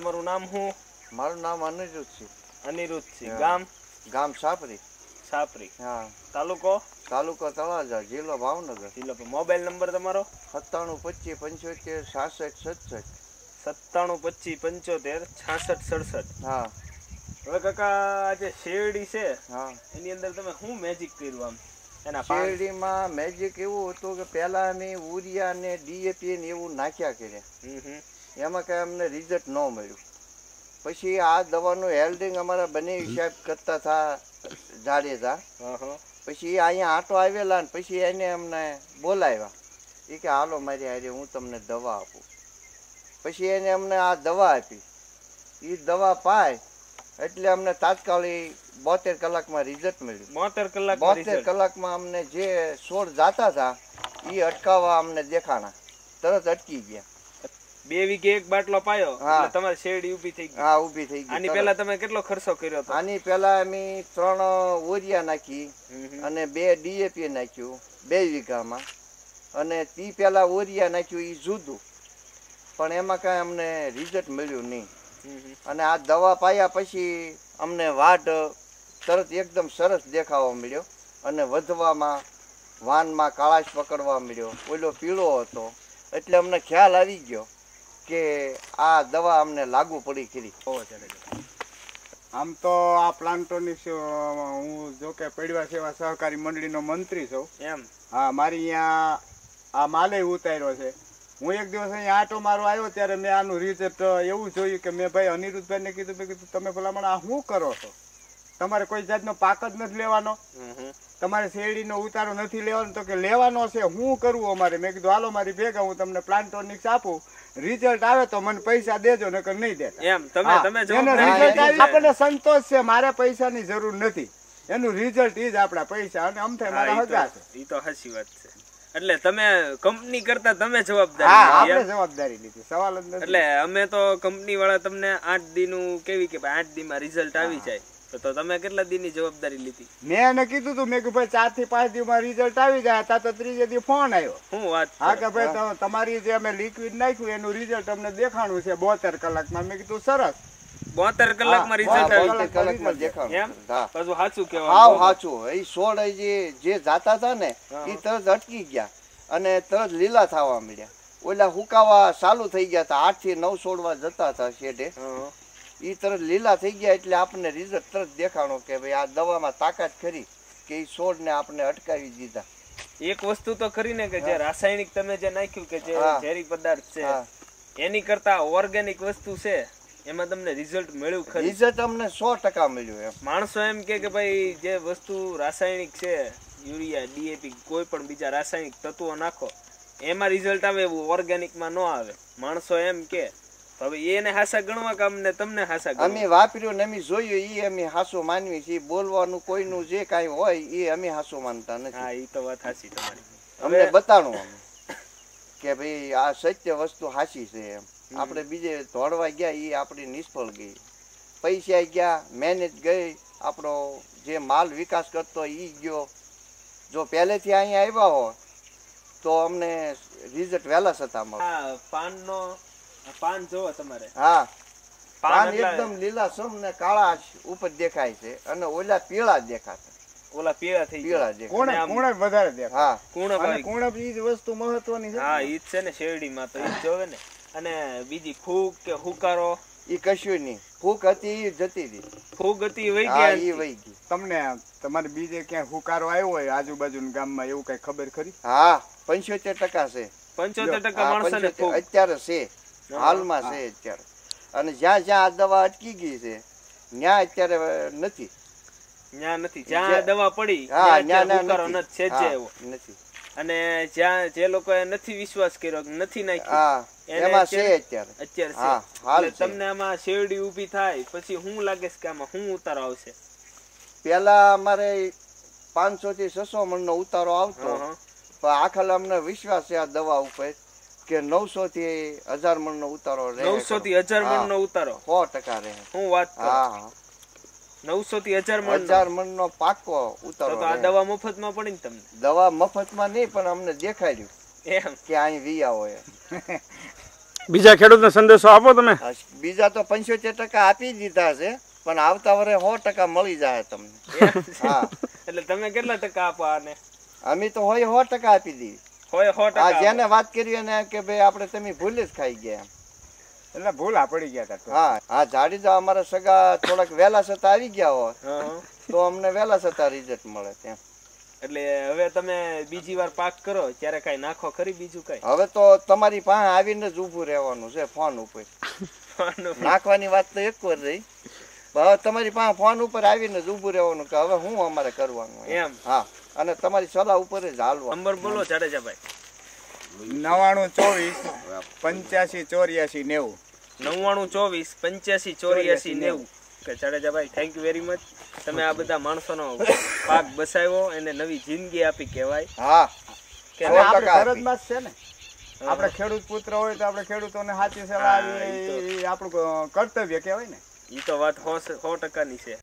તમારું નામ શું? મારું નામ અનિરુદ્ધ છે. અનિરુદ્ધ છે. ગામ? ગામ સાપરી. સાપરી. હા. તાલુકો? તાલુકો તળાજા, જિલ્લો ભાવનગર. જિલ્લો. મોબાઈલ નંબર તમારો? 97 25 75 66 67. 97 25 75 66 67. હા. હવે કાકા આ જે શેરડી છે એની અંદર તમે શું મેજિક કર્યું આમ? એના શેરડીમાં મેજિક એવું હતું કે પહેલા અમે ઉરિયા ને ડીએપી ને એવું નાખ્યા કર્યા. એમાં કઈ અમને રિઝલ્ટ ન મળ્યું. પછી આ દવાનું હેલ્ડિંગ અમારા બને હિસાબ કરતા હતા જાડેજા. પછી અહીંયા આટો આવેલા ને પછી એને અમને બોલાવ્યા. એ કે હાલો મારી હારે હું તમને દવા આપું. પછી એને અમને આ દવા આપી. એ દવા પાય એટલે અમને તાત્કાલિક 72 કલાકમાં રિઝલ્ટ મળ્યું. 72 કલાકમાં અમને જે છોડ જાતા હતા એ અટકાવવા અમને દેખાણા, તરત અટકી ગયા. 2 વીઘે એક બાટલો પાયો એટલે તમારી શેરડી ઊભી થઈ ગઈ. હા, ઊભી થઈ ગઈ. આની પહેલા તમે કેટલો ખર્ચો કર્યો હતો? આની પહેલા અમે 3 ઓરિયા નાખી અને 2 ડીએપી નાખ્યું 2 વીઘામાં, અને તી પહેલા ઓરિયા નાખ્યું એ જુદું, પણ એમાં કાંઈ અમને રિઝલ્ટ મળ્યું નહીં. અને આ દવા પાયા પછી અમને વાઢ તરત એકદમ સરસ દેખાવા મળ્યો અને વધવામાં વાનમાં કાળાશ પકડવા મળ્યો. ઓલો પીળો હતો એટલે અમને ખ્યાલ આવી ગયો કે આ દવા અમને લાગુ પડી ખરી. આમ તો આ પ્લાન્ટોની હું જો કે પડવા સેવા સહકારી મંડળીનો મંત્રી છું. એમ? હા, મારી અહીંયા આ માલે ઉતાર્યો છે. હું એક દિવસ અહીંયા આટો મારો આવ્યો ત્યારે મેં આનું રિઝલ્ટ એવું જોયું કે મેં ભાઈ અનિરુદ્ધભાઈને કીધું તમે ભલામણ આ શું કરો છો? તમારે કોઈ જાતનો પાક જ નથી લેવાનો, તમારે શેરડીનો ઉતારો નથી લેવાનો. તો કે લેવાનો છે, શું કરવું અમારે? મેં કીધું હાલો મારી ભેગા, હું તમને પ્લાન્ટોનિક્સ આપું, રિઝલ્ટ આવે તો મને પૈસા દેજો, નકર નહીં દેતા. એમ તમે રિઝલ્ટ આવે આપણને સંતોષ છે, મારે પૈસાની જરૂર નથી. એનું રિઝલ્ટ ઈ જ આપણા પૈસા, અને આમ થાય મારા હગા છે. ઈ તો સાચી વાત છે. એટલે તમે કંપની કરતા તમે જવાબદારી લીધી, સવાલ જ નથી. એટલે અમે તો કંપની વાળા તમને 8 દી નું કેવી કે 8 દી માં રિઝલ્ટ આવી જાય, તો તમે કેટલા દી ની જવાબદારી લીધી? મેં એને કીધું તું, મેં કીધું ભાઈ 4 થી 5 દી માં રિઝલ્ટ આવી જાય. તા તો ત્રીજે દી ફોન આવ્યો. શું વાત? હા, કે ભાઈ તમારી જે અમે લિક્વિડ નાખ્યું એનું રિઝલ્ટ અમને દેખાણું છે 72 કલાકમાં. મેં કીધું સરસ. 72 કલાકમાં રિઝલ્ટ આવી કલાકમાં દેખાણું. એમ? પાછું સાચું કહેવાય. હાવ સાચું. એ છોડ જે જાતા હતા ને એ તરત અટકી ગયા અને તરત લીલા થવા મળ્યા. ઓલા હુકાવા ચાલુ થઈ ગયા હતા. 8 થી 9 છોડવા જતા હતા શેઢે, એ તરત લીલા થઈ ગયા. એટલે આપણને રિઝલ્ટ તરત દેખાણો કે ભાઈ આ દવામાં તાકાત ખરી કે એ છોડને આપણે અટકાવી દીધા. એક વસ્તુ તો કરીને કે જે રાસાયણિક તમે જે નાખ્યું કે જે ઝેરી પદાર્થ છે એની કરતા ઓર્ગેનિક વસ્તુ છે એમાં તમને રિઝલ્ટ મળ્યું ખરું? રિઝલ્ટ અમને 100% મળ્યું. એમ માણસો એમ કે ભાઈ જે વસ્તુ રાસાયણિક છે, યુરિયા ડીએપી કોઈ પણ બીજા રાસાયણિક તત્વો નાખો એમાં રિઝલ્ટ આવે, એવું ઓર્ગેનિકમાં ન આવે. માણસો એમ કે હવે એને હાસા ગણવા કે અમને તમને હાસા ગણવા? અમે વાપર્યું ને અમે જોયું એ અમે હાસું માનવી છીએ. બોલવાનું કોઈનું જે કાંઈ હોય એ અમે હાસું માનતા નથી. હા, એ તો વાત હાચી તમારી. અમને બતાણું અમે કે ભાઈ આ સત્ય વસ્તુ હાચી છે. એમ આપણે બીજે દોડવા ગયા એ આપણી નિષ્ફળ ગઈ. પૈસા ગયા, મહેનત ગઈ, આપણો જે માલ વિકાસ કરતો એ ગયો. જો પહેલેથી અહીંયા આવ્યા હોય તો અમને રિઝલ્ટ વહેલા થતા મળે. પાન જોવો તમારે. હા, પાન એકદમ લીલાછમ ને કાળા ઉપર દેખાય છે અને ઓલા પીળા દેખાતા. ઓલા પીળા થઈ ગયા. કુણપ વધારે દેખાય. હા, કુણપ ઈ જ વસ્તુ મહત્વની છે. હા, ઈ જ છે ને શેરડીમાં તો ઈ જ જોવે ને. અને બીજી ફૂગ કે હુકારો ઈ કશું નહીં. ફૂગ હતી જતી રહી. ફૂગ હતી વહી ગયા. ઈ વહી ગઈ. તમને તમારે બીજે ક્યાંય હુકારો આવ્યો હોય આજુબાજુના ગામમાં એવું કઈ ખબર ખરી? હા, 75% છે. 75% માણસોને ફૂગ અત્યારે છે, હાલમાં છે અત્યારે. અને જ્યાં જ્યાં આ દવા અટકી ગઈ છે ત્યાં અત્યારે નથી. જ્યાં દવા પડી નથી. અને જ્યાં જે લોકોએ નથી વિશ્વાસ કર્યો, નથી નાખ્યો એમાં છે અત્યારે. તમને આમાં શેરડી ઊભી થાય પછી શું લાગે છે કે આમાં શું ઉતારો આવશે? પેલા અમારે 500 થી 600 મણનો ઉતારો આવતો, પણ આખા અમને વિશ્વાસ છે આ દવા ઉપર કે 900 થી 1000 મણનો ઉતારો રહે. 900 થી 1000 મણનો ઉતારો 100% રહે. હું વાત કરું. હા, 900 થી 1000 મણનો પાકો ઉતારો. તો આ દવા મફતમાં પડી ને તમને? દવા મફતમાં નહીં, પણ અમને દેખાડ્યું એમ કે અહીં વિયા હોય. બીજા ખેડૂતને સંદેશો આપો તમે. હા, બીજા તો 75% આપી દીધા છે, પણ આવતા વર્ષે 100% મળી જાય તમને. હા, એટલે તમે કેટલા ટકા આપો આને? અમે તો હોય 100% આપી દીધી. હોય 100% આ જેને વાત કરી એને કે ભાઈ આપણે તમે ભૂલ જ ખાઈ ગયા એમ. એટલે ભૂલ પડી ગયા હતા. હા હા, જાડેજા અમારા સગા થોડાક વહેલા છતાં આવી ગયા હોત હા. તો અમને વહેલા છતાં રિઝલ્ટ મળે તેમ. એટલે હવે તમે બીજી વાર પાક કરો ત્યારે કઈ નાખો ખરી બીજું કઈ? હવે તો તમારી પાસે આવીને જ ઊભું રહેવાનું છે ફોન ઉપર. નાખવાની વાત તો એક વાર રહી, હવે તમારી પાસે ફોન ઉપર આવીને જ ઊભું રહેવાનું કે હવે હું અમારે કરવાનું એમ. હા, અને તમારી સલાહ ઉપર જ હાલવા. નંબર બોલો જાડેજાભાઈ. 99 24 85 84 90. 99 24 85 84 90. કે જાડેજાભાઈ થેન્ક યુ વેરી મચ. તમે આ બધા માણસોનો પાક બસાવ્યો, એને નવી જિંદગી આપી કહેવાય. હા, કે અને આપણે 100% ફરજમાં જ છે ને. આપણે ખેડૂત પુત્ર હોય તો આપણે ખેડૂતોને સાચી સલાહ આપવી એ આપણું કર્તવ્ય કહેવાય ને. ઈ તો વાત 100% ની છે.